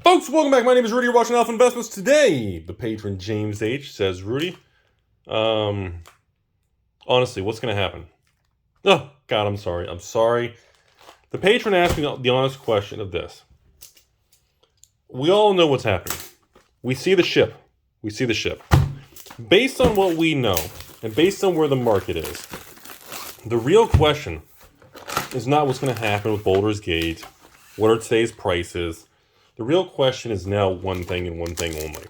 Folks, welcome back. My name is Rudy. You're watching Alpha Investments. Today, the patron James H says, Rudy, honestly, what's going to happen? Oh, God, I'm sorry. I'm sorry. The patron asked me the honest question of this. We all know what's happening. We see the ship. We see the ship. Based on what we know, and based on where the market is, the real question is not what's going to happen with Baldur's Gate, what are today's prices. The real question is now one thing and one thing only.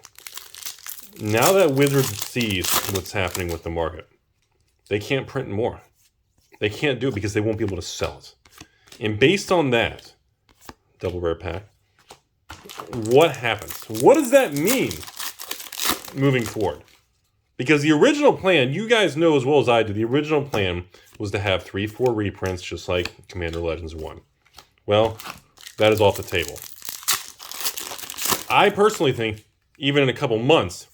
Now that Wizards sees what's happening with the market, they can't print more. They can't do it because they won't be able to sell it. And based on that, double rare pack, what happens? What does that mean moving forward? Because the original plan, you guys know as well as I do, the original plan was to have 3-4 reprints just like Commander Legends 1. Well, that is off the table. I personally think, even in a couple months,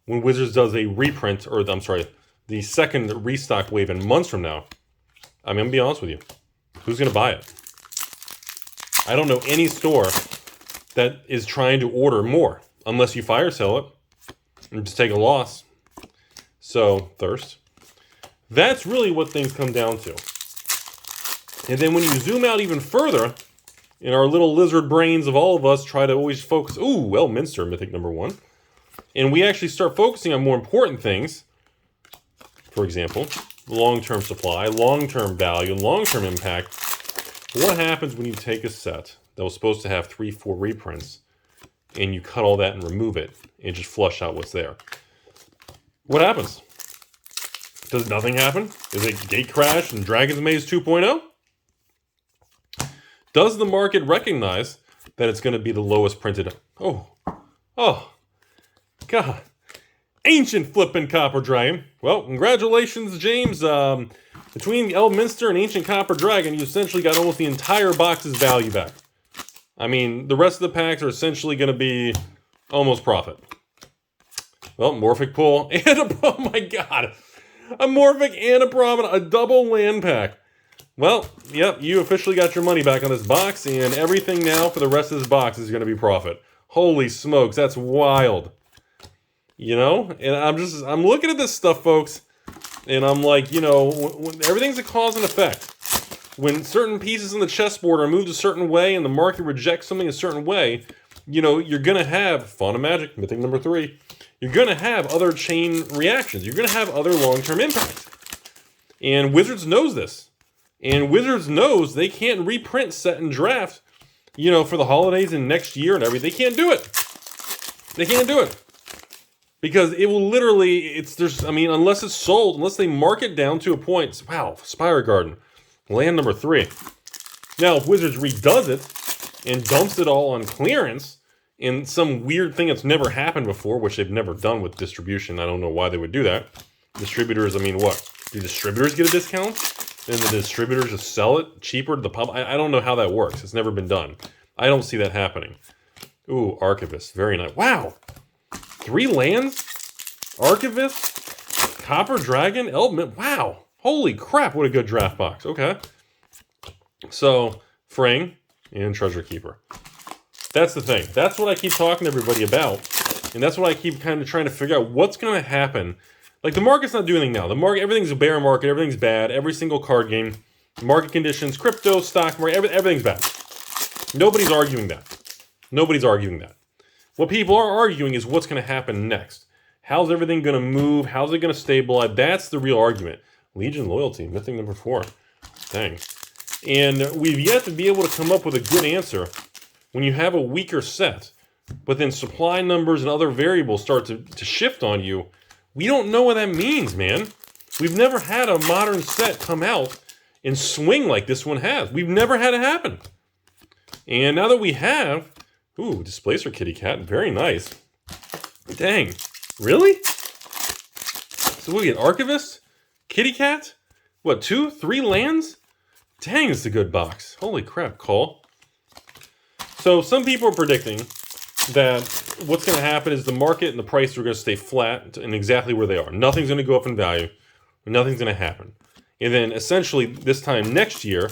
when Wizards does a reprint, or I'm sorry, the second restock wave in months from now, I'm going to be honest with you, who's going to buy it? I don't know any store that is trying to order more, unless you fire sell it and just take a loss. So, thirst. That's really what things come down to. And then when you zoom out even further, in our little lizard brains of all of us try to always focus, ooh, well, Minster, mythic number 1. And we actually start focusing on more important things. For example, long-term supply, long-term value, long-term impact. What happens when you take a set that was supposed to have 3-4 reprints and you cut all that and remove it and just flush out what's there? What happens? Does nothing happen? Is it gate crash and Dragon's Maze 2.0? Does the market recognize that it's going to be the lowest printed? Oh, God. Ancient flippin' Copper Dragon. Well, congratulations, James. Between Elminster and Ancient Copper Dragon, you essentially got almost the entire box's value back. I mean, the rest of the packs are essentially going to be almost profit. Well, Morphic Pull and oh my God. A Morphic and a Prominent, a double land pack. Well, yep, you officially got your money back on this box, and everything now for the rest of this box is going to be profit. Holy smokes, that's wild. You know? And I'm looking at this stuff, folks, and I'm like, you know, when everything's a cause and effect. When certain pieces in the chessboard are moved a certain way and the market rejects something a certain way, you know, you're going to have Fauna Magic, mythic number 3. You're going to have other chain reactions. You're going to have other long-term impacts. And Wizards knows this. And Wizards knows they can't reprint set and draft, you know, for the holidays and next year and everything. They can't do it. They can't do it. Because it will literally, unless it's sold, unless they mark it down to a point. Wow, Spire Garden, land number 3. Now, if Wizards redoes it and dumps it all on clearance in some weird thing that's never happened before, which they've never done with distribution, I don't know why they would do that. Distributors, I mean, what? Do distributors get a discount? And the distributors just sell it cheaper to the public? I don't know how that works. It's never been done. I don't see that happening. Ooh, Archivist. Very nice. Wow. 3 lands? Archivist? Copper Dragon? Element? Wow. Holy crap, what a good draft box. Okay. So, Frang and Treasure Keeper. That's the thing. That's what I keep talking to everybody about. And that's what I keep kind of trying to figure out. What's going to happen? Like, the market's not doing anything now. The market, everything's a bear market. Everything's bad. Every single card game, market conditions, crypto, stock market, everything's bad. Nobody's arguing that. Nobody's arguing that. What people are arguing is what's going to happen next. How's everything going to move? How's it going to stabilize? That's the real argument. Legion Loyalty, mythic number 4. Dang. And we've yet to be able to come up with a good answer when you have a weaker set, but then supply numbers and other variables start to shift on you. We don't know what that means, man. We've never had a modern set come out and swing like this one has. We've never had it happen. And now that we have, ooh, Displacer Kitty Cat, very nice. Dang, really? So we get Archivist, Kitty Cat, what, 2, 3 lands? Dang, it's a good box. Holy crap, Cole. So some people are predicting that what's going to happen is the market and the prices are going to stay flat and exactly where they are. Nothing's going to go up in value. Nothing's going to happen. And then essentially this time next year,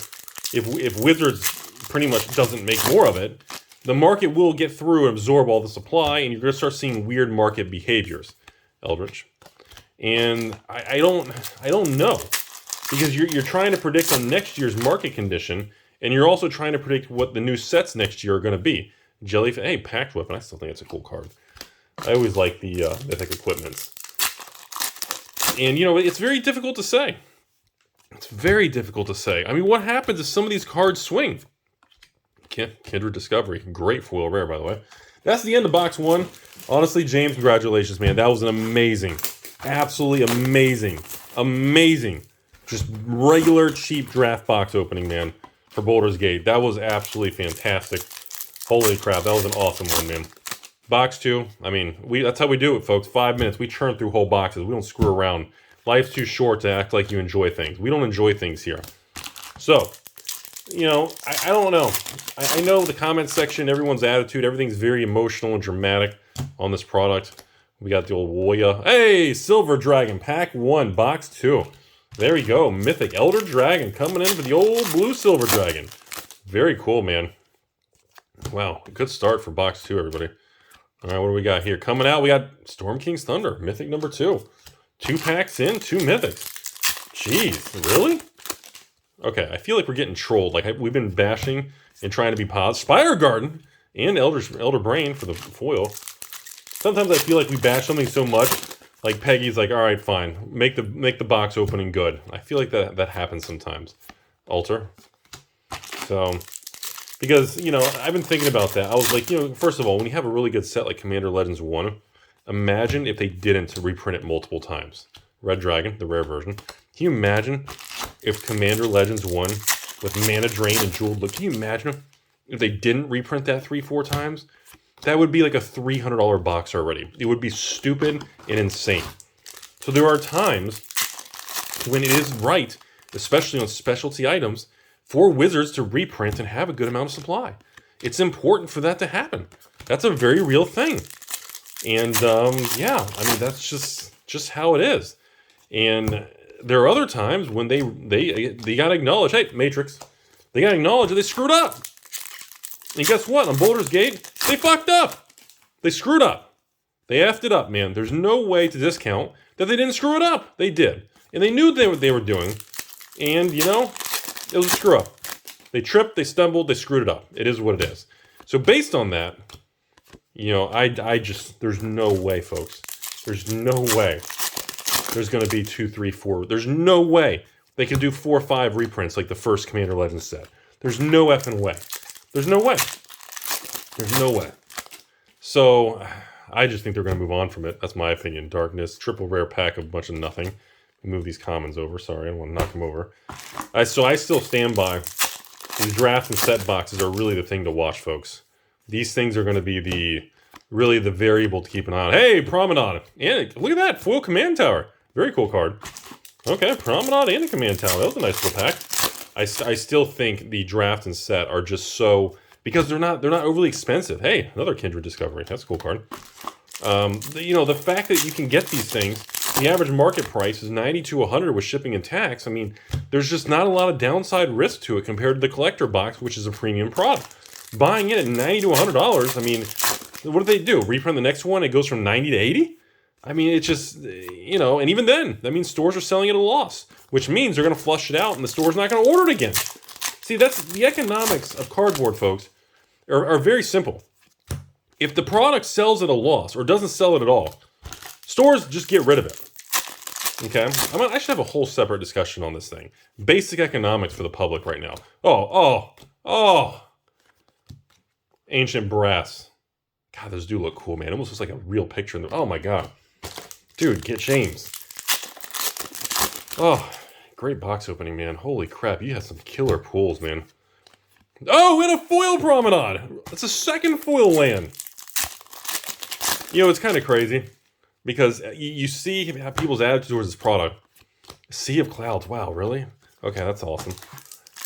if Wizards pretty much doesn't make more of it, the market will get through and absorb all the supply, and you're going to start seeing weird market behaviors, Eldritch. And I don't know, because you're trying to predict on next year's market condition, and you're also trying to predict what the new sets next year are going to be. Jellyfish, hey, Packed Weapon, I still think it's a cool card. I always like the mythic equipments. And, you know, it's very difficult to say. It's very difficult to say. I mean, what happens if some of these cards swing? Kindred Discovery, great foil rare, by the way. That's the end of box 1. Honestly, James, congratulations, man. That was an amazing, absolutely amazing, just regular cheap draft box opening, man, for Baldur's Gate. That was absolutely fantastic. Holy crap, that was an awesome one, man. Box 2, I mean, that's how we do it, folks. 5 minutes, we churn through whole boxes. We don't screw around. Life's too short to act like you enjoy things. We don't enjoy things here. So, you know, I don't know. I know the comment section, everyone's attitude, everything's very emotional and dramatic on this product. We got the old Woya. Hey, Silver Dragon, pack 1, box 2. There we go, Mythic Elder Dragon coming in for the old blue Silver Dragon. Very cool, man. Wow, good start for box 2, everybody. All right, what do we got here? Coming out, we got Storm King's Thunder, Mythic number 2. 2 packs in, 2 Mythics. Jeez, really? Okay, I feel like we're getting trolled. Like, we've been bashing and trying to be positive. Spire Garden and Elder Brain for the foil. Sometimes I feel like we bash something so much, like Peggy's like, all right, fine, make the box opening good. I feel like that happens sometimes. Alter. So, because, you know, I've been thinking about that. I was like, you know, first of all, when you have a really good set like Commander Legends 1, imagine if they didn't reprint it multiple times. Red Dragon, the rare version. Can you imagine if Commander Legends 1 with Mana Drain and Jeweled Look, can you imagine if they didn't reprint that 3-4 times? That would be like a $300 box already. It would be stupid and insane. So there are times when it is right, especially on specialty items, for Wizards to reprint and have a good amount of supply. It's important for that to happen. That's a very real thing. And yeah, I mean, that's just how it is. And there are other times when they gotta acknowledge, hey, Matrix, they gotta acknowledge that they screwed up. And guess what? On Baldur's Gate, they fucked up. They screwed up. They effed it up, man. There's no way to discount that they didn't screw it up. They did. And they knew what they were doing. And, you know, it was a screw up. They tripped, they stumbled, they screwed it up. It is what it is. So based on that, you know, I just, there's no way, folks. There's no way there's going to be 2, 3, 4. There's no way they can do 4 or 5 reprints like the first Commander Legends set. There's no effing way. There's no way. There's no way. So I just think they're going to move on from it. That's my opinion. Darkness, triple rare pack of a bunch of nothing. Move these commons over. Sorry, I don't want to knock them over. So I still stand by. These draft and set boxes are really the thing to watch, folks. These things are going to be really the variable to keep an eye on. Hey, Promenade. And look at that. Foil Command Tower. Very cool card. Okay, Promenade and a Command Tower. That was a nice little pack. I still think the draft and set are just so, because they're not overly expensive. Hey, another Kindred Discovery. That's a cool card. You know, the fact that you can get these things, the average market price is $90 to $100 with shipping and tax. I mean, there's just not a lot of downside risk to it compared to the collector box, which is a premium product. Buying it at $90 to $100, I mean, what do they do? Reprint the next one, it goes from 90 to 80? I mean, it's just, you know, and even then, that means stores are selling at a loss, which means they're going to flush it out and the store's not going to order it again. See, that's the economics of cardboard, folks, are very simple. If the product sells at a loss or doesn't sell it at all, stores just get rid of it. Okay? I should have a whole separate discussion on this thing. Basic economics for the public right now. Oh. Ancient Brass. God, those do look cool, man. It almost looks like a real picture in the... Oh, my God. Dude, get James. Oh, great box opening, man. Holy crap, you had some killer pulls, man. Oh, and a foil Promenade. That's a second foil land. You know, it's kind of crazy because you see people's attitude towards this product. Sea of Clouds. Wow, really? Okay, that's awesome.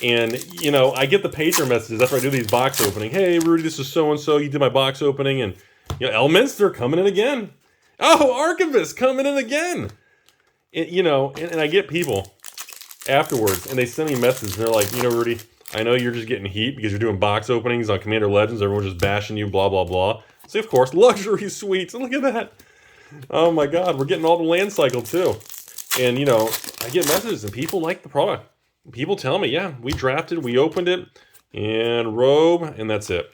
And, you know, I get the patron messages after I do these box opening. Hey, Rudy, this is so-and-so. You did my box opening. And, you know, Elminster coming in again. Oh, Archivist coming in again. You know, and I get people afterwards, and they send me messages, and they're like, you know, Rudy, I know you're just getting heat because you're doing box openings on Commander Legends. Everyone's just bashing you, blah, blah, blah. See, of course, luxury suites. Look at that. Oh my God, we're getting all the land cycle too. And, you know, I get messages and people like the product. People tell me, yeah, we drafted, we opened it, and robe, and that's it.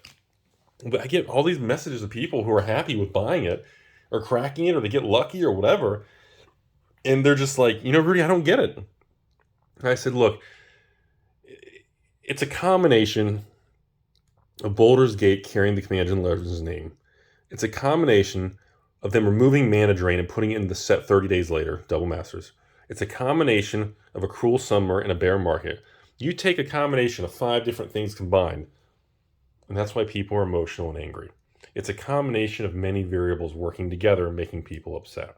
But I get all these messages of people who are happy with buying it or cracking it or they get lucky or whatever. And they're just like, you know, Rudy, I don't get it. And I said, look, it's a combination of Baldur's Gate carrying the Command and Legends name. It's a combination of them removing Mana Drain and putting it in the set 30 days later, Double Masters. It's a combination of a cruel summer and a bear market. You take a combination of 5 different things combined, and that's why people are emotional and angry. It's a combination of many variables working together and making people upset.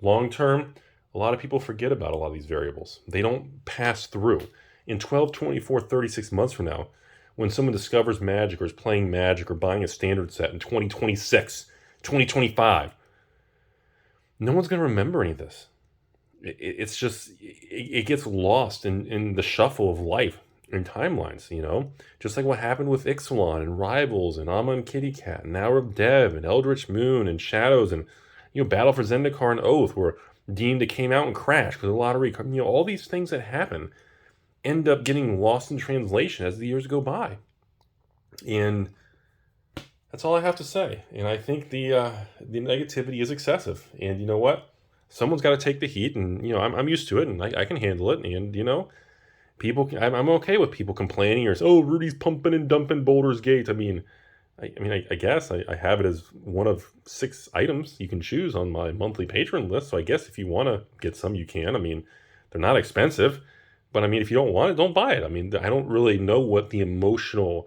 Long term, a lot of people forget about a lot of these variables. They don't pass through. In 12, 24, 36 months from now, when someone discovers Magic or is playing Magic or buying a standard set in 2026, 2025, no one's going to remember any of this. It's just, it gets lost in the shuffle of life and timelines, you know? Just like what happened with Ixalan and Rivals and Amma and Kitty Cat and Hour of Dev and Eldritch Moon and Shadows and, you know, Battle for Zendikar and Oath were deemed it came out and crashed because of the lottery. You know, all these things that happen end up getting lost in translation as the years go by. And that's all I have to say. And I think the negativity is excessive. And you know what? Someone's got to take the heat, and you know I'm used to it, and I can handle it. And you know, I'm okay with people complaining or oh, Rudy's pumping and dumping Baldur's Gate. I guess I have it as one of 6 items you can choose on my monthly patron list. So I guess if you want to get some, you can. I mean, they're not expensive, but I mean, if you don't want it, don't buy it. I mean, I don't really know what the emotionally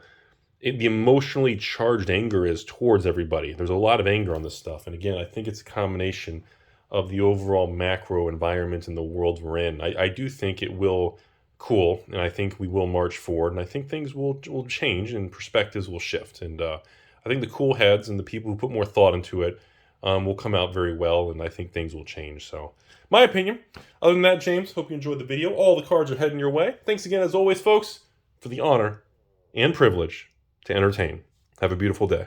charged anger is towards everybody. There's a lot of anger on this stuff. And again, I think it's a combination of the overall macro environment in the world we're in. I do think it will cool, and I think we will march forward, and I think things will change and perspectives will shift. And I think the cool heads and the people who put more thought into it will come out very well, and I think things will change. So, my opinion. Other than that, James, hope you enjoyed the video. All the cards are heading your way. Thanks again, as always, folks, for the honor and privilege to entertain. Have a beautiful day.